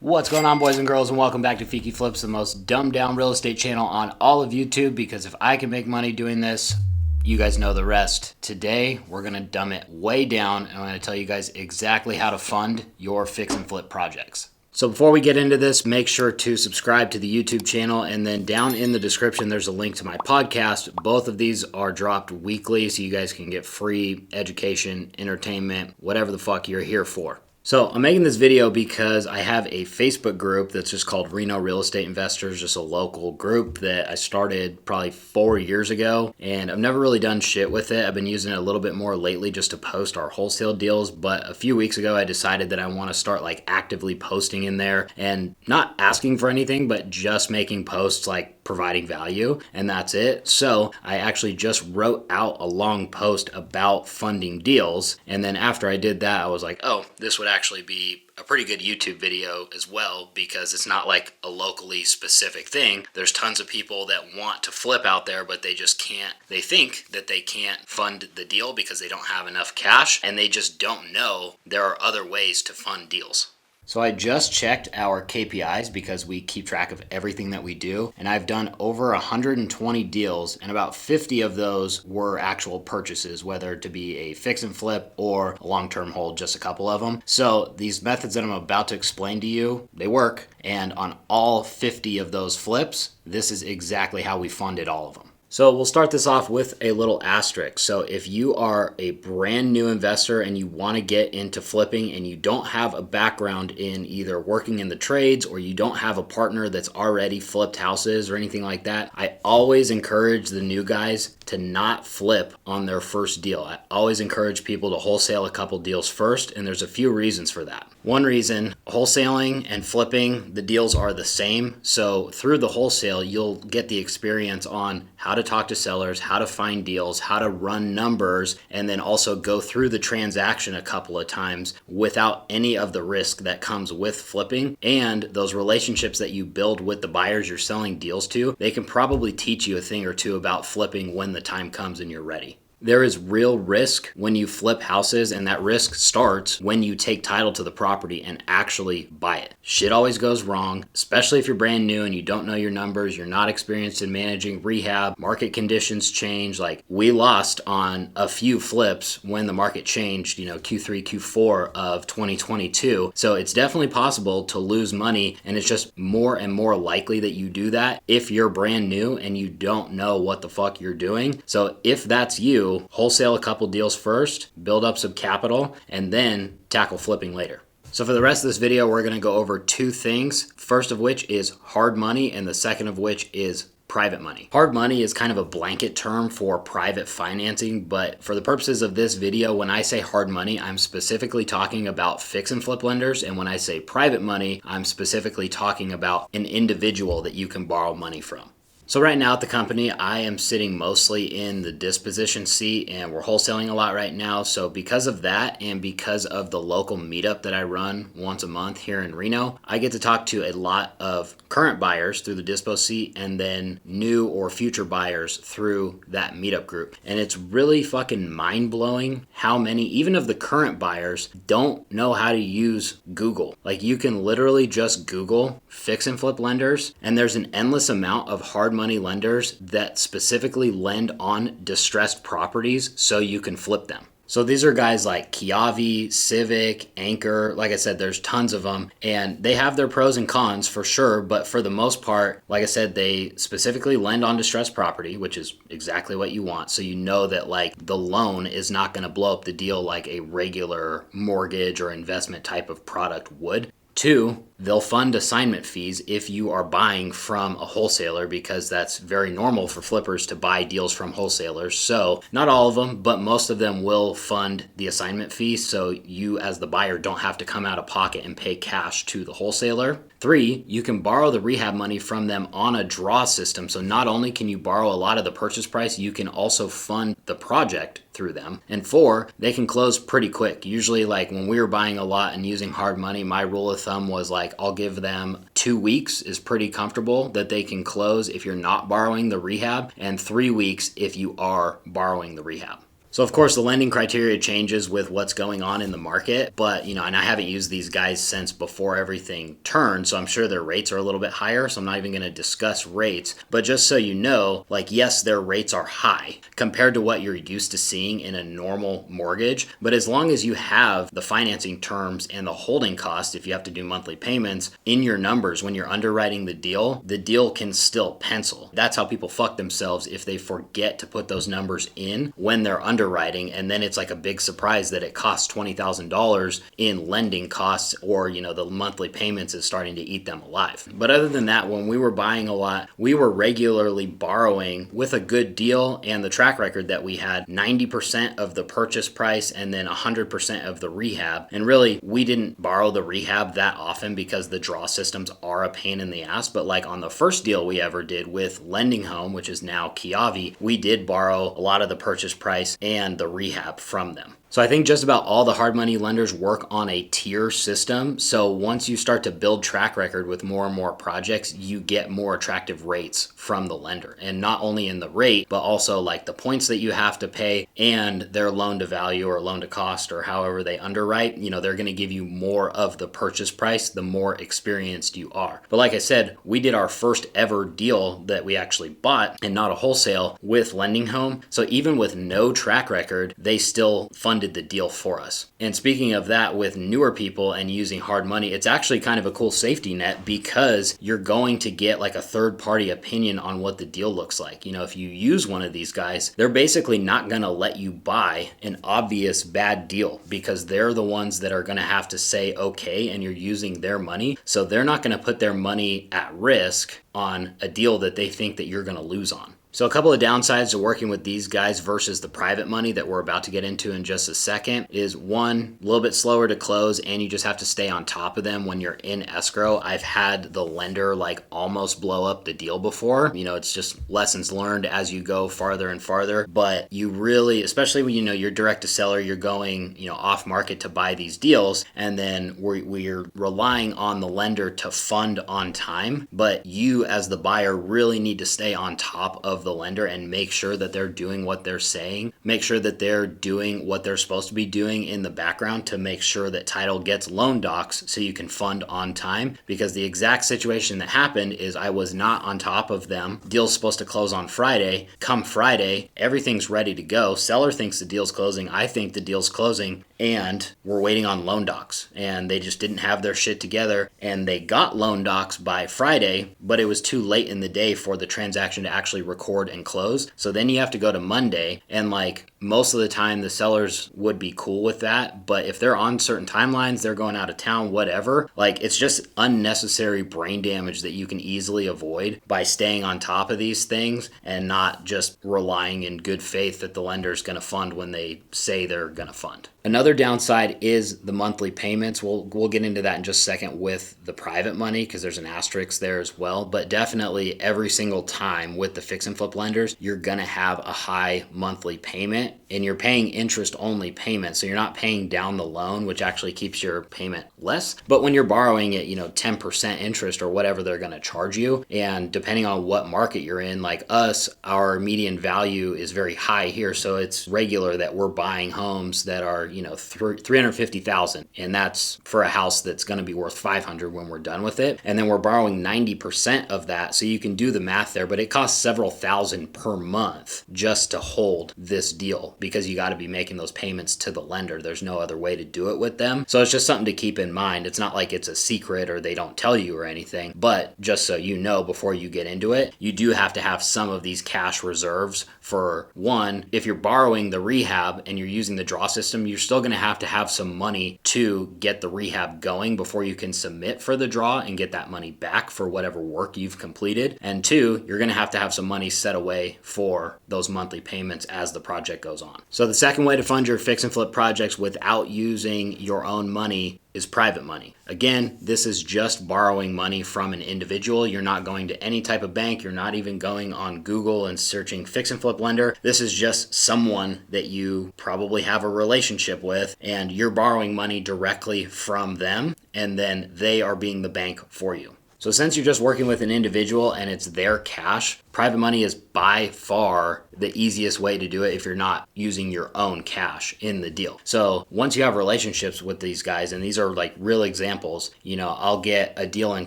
What's going on, boys and girls, and welcome back to FEEKI Flips, the most dumbed down real estate channel on all of YouTube, because if I can make money doing this, you guys know the rest. Today, we're going to dumb it way down, and I'm going to tell you guys exactly how to fund your fix and flip projects. So before we get into this, make sure to subscribe to the YouTube channel, and then down in the description, there's a link to my podcast. Both of these are dropped weekly, so you guys can get free education, entertainment, whatever the fuck you're here for. So I'm making this video because I have a Facebook group that's just called Reno Real Estate Investors, just a local group that I started probably 4 years ago, and I've never really done shit with it. I've been using it a little bit more lately just to post our wholesale deals, but a few weeks ago I decided that I want to start like actively posting in there and not asking for anything, but just making posts like providing value, and that's it. So I actually just wrote out a long post about funding deals, and then after I did that, I was like, oh, this would actually be a pretty good YouTube video as well, because it's not like a locally specific thing. There's tons of people that want to flip out there, but they just can't. They think that they can't fund the deal because they don't have enough cash, and they just don't know there are other ways to fund deals. So I just checked our KPIs because we keep track of everything that we do, and I've done over 120 deals, and about 50 of those were actual purchases, whether to be a fix and flip or a long-term hold, just a couple of them. So these methods that I'm about to explain to you, they work, and on all 50 of those flips, this is exactly how we funded all of them. So we'll start this off with a little asterisk. So if you are a brand new investor and you want to get into flipping and you don't have a background in either working in the trades, or you don't have a partner that's already flipped houses or anything like that, I always encourage the new guys to not flip on their first deal. I always encourage people to wholesale a couple deals first, and there's a few reasons for that. One reason, wholesaling and flipping, the deals are the same. So through the wholesale, you'll get the experience on how to talk to sellers, how to find deals, how to run numbers, and then also go through the transaction a couple of times without any of the risk that comes with flipping. And those relationships that you build with the buyers you're selling deals to, they can probably teach you a thing or two about flipping when the time comes and you're ready. There is real risk when you flip houses, and that risk starts when you take title to the property and actually buy it. Shit always goes wrong, especially if you're brand new and you don't know your numbers, you're not experienced in managing rehab, market conditions change. Like, we lost on a few flips when the market changed, Q3, Q4 of 2022. So it's definitely possible to lose money, and it's just more and more likely that you do that if you're brand new and you don't know what the fuck you're doing. So if that's you, wholesale a couple deals first, build up some capital, and then tackle flipping later. So for the rest of this video, we're going to go over two things. First of which is hard money, and the second of which is private money. Hard money is kind of a blanket term for private financing, but for the purposes of this video, when I say hard money, I'm specifically talking about fix and flip lenders, and when I say private money, I'm specifically talking about an individual that you can borrow money from. So right now at the company, I am sitting mostly in the disposition seat, and we're wholesaling a lot right now. So because of that, and because of the local meetup that I run once a month here in Reno, I get to talk to a lot of current buyers through the dispo seat, and then new or future buyers through that meetup group. And it's really fucking mind-blowing how many, even of the current buyers, don't know how to use Google. Like, you can literally just Google fix and flip lenders, and there's an endless amount of hard money lenders that specifically lend on distressed properties so you can flip them. So these are guys like Kiavi, Civic, Anchor. Like I said, there's tons of them, and they have their pros and cons for sure, but for the most part, like I said, they specifically lend on distressed property, which is exactly what you want. So you know that like the loan is not going to blow up the deal like a regular mortgage or investment type of product would. Two, they'll fund assignment fees if you are buying from a wholesaler, because that's very normal for flippers to buy deals from wholesalers. So not all of them, but most of them will fund the assignment fee, so you as the buyer don't have to come out of pocket and pay cash to the wholesaler. Three, you can borrow the rehab money from them on a draw system. So not only can you borrow a lot of the purchase price, you can also fund the project through them. And four, they can close pretty quick. Usually, like when we were buying a lot and using hard money, my rule of thumb was like, I'll give them 2 weeks is pretty comfortable that they can close if you're not borrowing the rehab, and 3 weeks if you are borrowing the rehab. So of course the lending criteria changes with what's going on in the market, but and I haven't used these guys since before everything turned, so I'm sure their rates are a little bit higher, so I'm not even going to discuss rates. But just so you know, like, yes, their rates are high compared to what you're used to seeing in a normal mortgage, but as long as you have the financing terms and the holding cost, if you have to do monthly payments in your numbers when you're underwriting the deal can still pencil. That's how people fuck themselves if they forget to put those numbers in when they're underwriting, and then it's like a big surprise that it costs $20,000 in lending costs, or the monthly payments is starting to eat them alive. But other than that, when we were buying a lot, we were regularly borrowing with a good deal, and the track record that we had, 90% of the purchase price and then 100% of the rehab. And really, we didn't borrow the rehab that often because the draw systems are a pain in the ass. But like on the first deal we ever did with Lending Home, which is now Kiavi, we did borrow a lot of the purchase price and the rehab from them. So I think just about all the hard money lenders work on a tier system. So once you start to build track record with more and more projects, you get more attractive rates from the lender. And not only in the rate, but also like the points that you have to pay and their loan to value or loan to cost or however they underwrite. They're going to give you more of the purchase price the more experienced you are. But like I said, we did our first ever deal that we actually bought and not a wholesale with Lending Home. So even with no track record, they still funded the deal for us. And speaking of that, with newer people and using hard money, it's actually kind of a cool safety net because you're going to get like a third party opinion on what the deal looks like. If you use one of these guys, they're basically not going to let you buy an obvious bad deal because they're the ones that are going to have to say okay, and you're using their money. So they're not going to put their money at risk on a deal that they think that you're going to lose on. So a couple of downsides to working with these guys versus the private money that we're about to get into in just a second is, one, a little bit slower to close, and you just have to stay on top of them when you're in escrow. I've had the lender like almost blow up the deal before. It's just lessons learned as you go farther and farther. But you really, especially when you're direct to seller, you're going off market to buy these deals, and then we're relying on the lender to fund on time. But you as the buyer really need to stay on top of the lender and make sure that they're doing what they're saying, make sure that they're doing what they're supposed to be doing in the background to make sure that title gets loan docs so you can fund on time. Because the exact situation that happened is I was not on top of them. Deal's supposed to close on Friday. Come Friday, everything's ready to go. Seller thinks the deal's closing. I think the deal's closing. And we're waiting on loan docs, and they just didn't have their shit together, and they got loan docs by Friday, but it was too late in the day for the transaction to actually record and close. So then you have to go to Monday, and like most of the time the sellers would be cool with that, but if they're on certain timelines, they're going out of town, whatever, like it's just unnecessary brain damage that you can easily avoid by staying on top of these things and not just relying in good faith that the lender is going to fund when they say they're going to fund. Another downside is the monthly payments. We'll get into that in just a second with the private money because there's an asterisk there as well. But definitely every single time with the fix and flip lenders, you're going to have a high monthly payment, and you're paying interest only payment. So you're not paying down the loan, which actually keeps your payment less. But when you're borrowing at 10% interest or whatever they're going to charge you, and depending on what market you're in, like us, our median value is very high here. So it's regular that we're buying homes that are $350,000, and that's for a house that's going to be worth $500 when we're done with it. And then we're borrowing 90% of that, so you can do the math there, but it costs several thousand per month just to hold this deal because you got to be making those payments to the lender. There's no other way to do it with them. So it's just something to keep in mind. It's not like it's a secret or they don't tell you or anything, but just so you know before you get into it, you do have to have some of these cash reserves for, one, if you're borrowing the rehab and you're using the draw system, you're still going to have some money to get the rehab going before you can submit for the draw and get that money back for whatever work you've completed. And two, you're going to have some money set away for those monthly payments as the project goes on. So the second way to fund your fix and flip projects without using your own money is private money. Again, this is just borrowing money from an individual. You're not going to any type of bank. You're not even going on Google and searching fix and flip lender. This is just someone that you probably have a relationship with, and you're borrowing money directly from them, and then they are being the bank for you. So since you're just working with an individual and it's their cash, private money is by far the easiest way to do it if you're not using your own cash in the deal. So once you have relationships with these guys, and these are like real examples, I'll get a deal in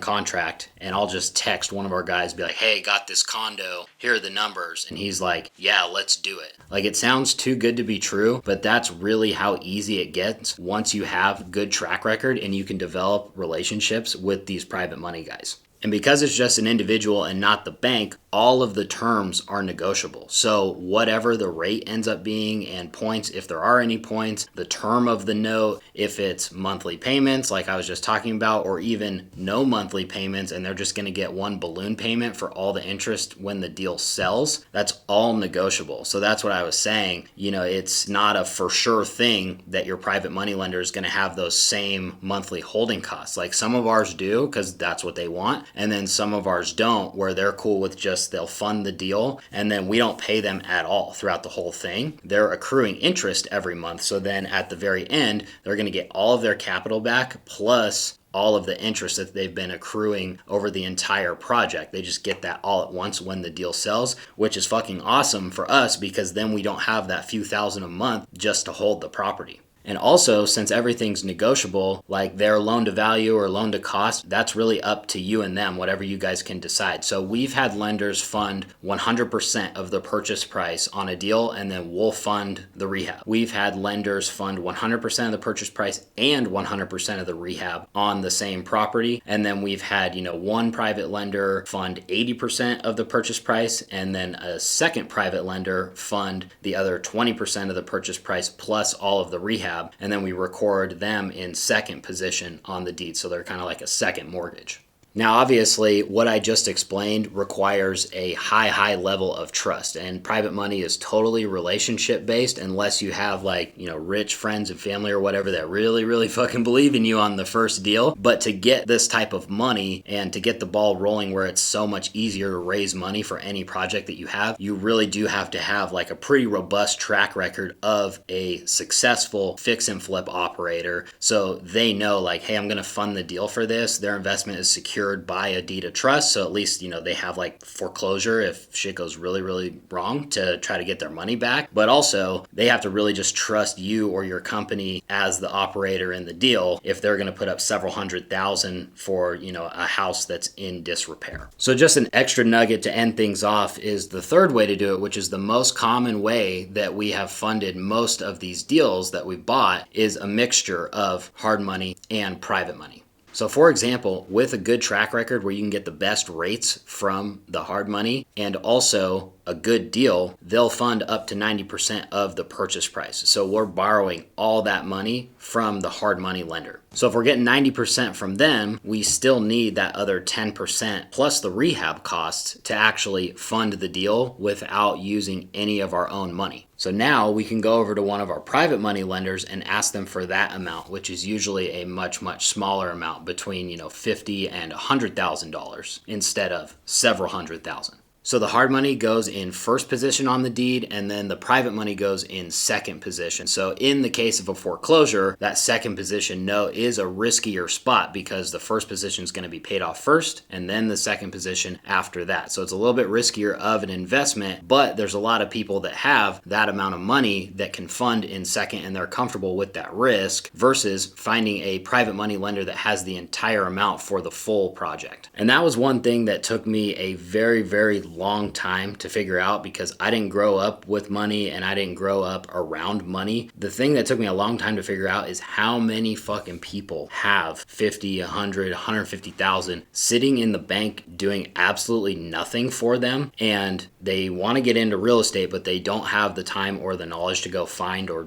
contract and I'll just text one of our guys, be like, hey, got this condo, here are the numbers. And he's like, yeah, let's do it. Like, it sounds too good to be true, but that's really how easy it gets once you have good track record and you can develop relationships with these private money guys. And because it's just an individual and not the bank, all of the terms are negotiable. So whatever the rate ends up being, and points, if there are any points, the term of the note, if it's monthly payments like I was just talking about, or even no monthly payments and they're just going to get one balloon payment for all the interest when the deal sells, that's all negotiable. So that's what I was saying. It's not a for sure thing that your private money lender is going to have those same monthly holding costs. Like, some of ours do because that's what they want. And then some of ours don't, where they're cool with just they'll fund the deal and then we don't pay them at all throughout the whole thing. They're accruing interest every month. So then at the very end, they're going to get all of their capital back plus all of the interest that they've been accruing over the entire project. They just get that all at once when the deal sells, which is fucking awesome for us because then we don't have that few thousand a month just to hold the property. And also, since everything's negotiable, like their loan to value or loan to cost, that's really up to you and them, whatever you guys can decide. So we've had lenders fund 100% of the purchase price on a deal, and then we'll fund the rehab. We've had lenders fund 100% of the purchase price and 100% of the rehab on the same property. And then we've had, one private lender fund 80% of the purchase price, and then a second private lender fund the other 20% of the purchase price plus all of the rehab. And then we record them in second position on the deed. So they're kind of like a second mortgage. Now, obviously, what I just explained requires a high level of trust, and private money is totally relationship based unless you have rich friends and family or whatever that really fucking believe in you on the first deal. But to get this type of money and to get the ball rolling where it's so much easier to raise money for any project that you have, you really do have to have like a pretty robust track record of a successful fix and flip operator. So they know like, hey, I'm going to fund the deal for this. Their investment is secure by a deed of trust, so at least they have like foreclosure if shit goes really wrong to try to get their money back. But also they have to really just trust you or your company as the operator in the deal if they're going to put up several $100,000 for a house that's in disrepair. So just an extra nugget to end things off is the third way to do it, which is the most common way that we have funded most of these deals that we bought, is a mixture of hard money and private money. So for example, with a good track record where you can get the best rates from the hard money and also a good deal, they'll fund up to 90% of the purchase price. So we're borrowing all that money from the hard money lender. So if we're getting 90% from them, we still need that other 10% plus the rehab costs to actually fund the deal without using any of our own money. So now we can go over to one of our private money lenders and ask them for that amount, which is usually a much smaller amount, between $50,000 and $100,000 instead of several $100,000. So the hard money goes in first position on the deed, and then the private money goes in second position. So in the case of a foreclosure, that second position note is a riskier spot because the first position is going to be paid off first, and then the second position after that. So it's a little bit riskier of an investment, but there's a lot of people that have that amount of money that can fund in second, and they're comfortable with that risk versus finding a private money lender that has the entire amount for the full project. And that was one thing that took me a very long time to figure out because I didn't grow up with money and I didn't grow up around money. The thing that took me a long time to figure out is how many fucking people have 50, 100, 150,000 sitting in the bank doing absolutely nothing for them, and they want to get into real estate but they don't have the time or the knowledge to go find or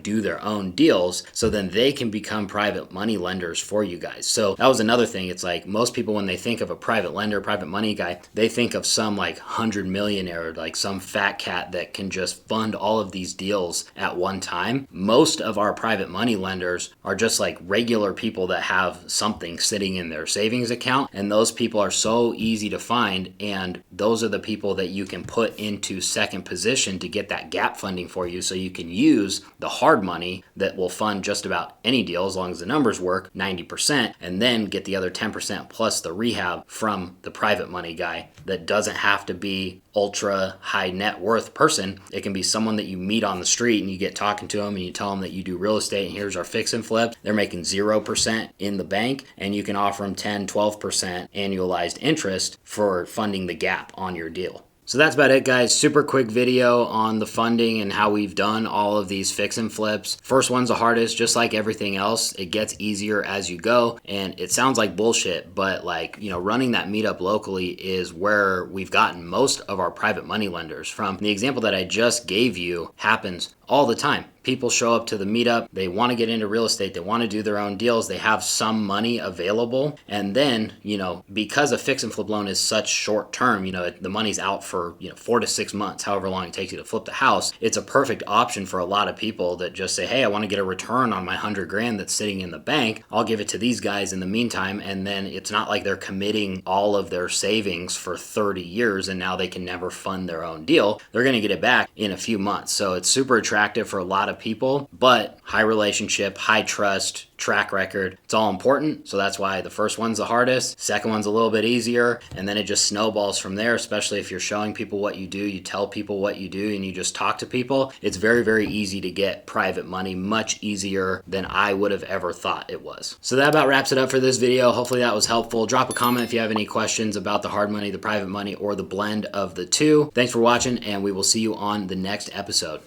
do their own deals, so then they can become private money lenders for you guys. So that was another thing. It's like most people, when they think of a private lender, private money guy, they think of some like 100 millionaire, like some fat cat that can just fund all of these deals at one time. Most of our private money lenders are just like regular people that have something sitting in their savings account, and those people are so easy to find, and those are the people that you can put into second position to get that gap funding for you, so you can use the hard money that will fund just about any deal as long as the numbers work, 90%, and then get the other 10% plus the rehab from the private money guy that doesn't have have to be ultra high net worth person. It can be someone that you meet on the street and you get talking to them and you tell them that you do real estate and here's our fix and flip. They're making 0% in the bank and you can offer them 10, 12% annualized interest for funding the gap on your deal. So that's about it, guys. Super quick video on the funding and how we've done all of these fix and flips. First one's the hardest, just like everything else. It gets easier as you go. And it sounds like bullshit, but running that meetup locally is where we've gotten most of our private money lenders from. The example that I just gave you happens all the time. People show up to the meetup, they want to get into real estate, they want to do their own deals, they have some money available, and then, because a fix and flip loan is such short term, the money's out for 4 to 6 months, however long it takes you to flip the house. It's a perfect option for a lot of people that just say, hey, I want to get a return on my 100 grand that's sitting in the bank. I'll give it to these guys in the meantime, and then it's not like they're committing all of their savings for 30 years and now they can never fund their own deal. They're going to get it back in a few months. So it's super attractive for a lot of people, but high relationship, high trust, track record, it's all important. So that's why the first one's the hardest, second one's a little bit easier, and then it just snowballs from there, especially if you're showing people what you do, you tell people what you do, and you just talk to people. It's very, very easy to get private money, much easier than I would have ever thought it was. So that about wraps it up for this video. Hopefully that was helpful. Drop a comment if you have any questions about the hard money, the private money, or the blend of the two. Thanks for watching, and we will see you on the next episode.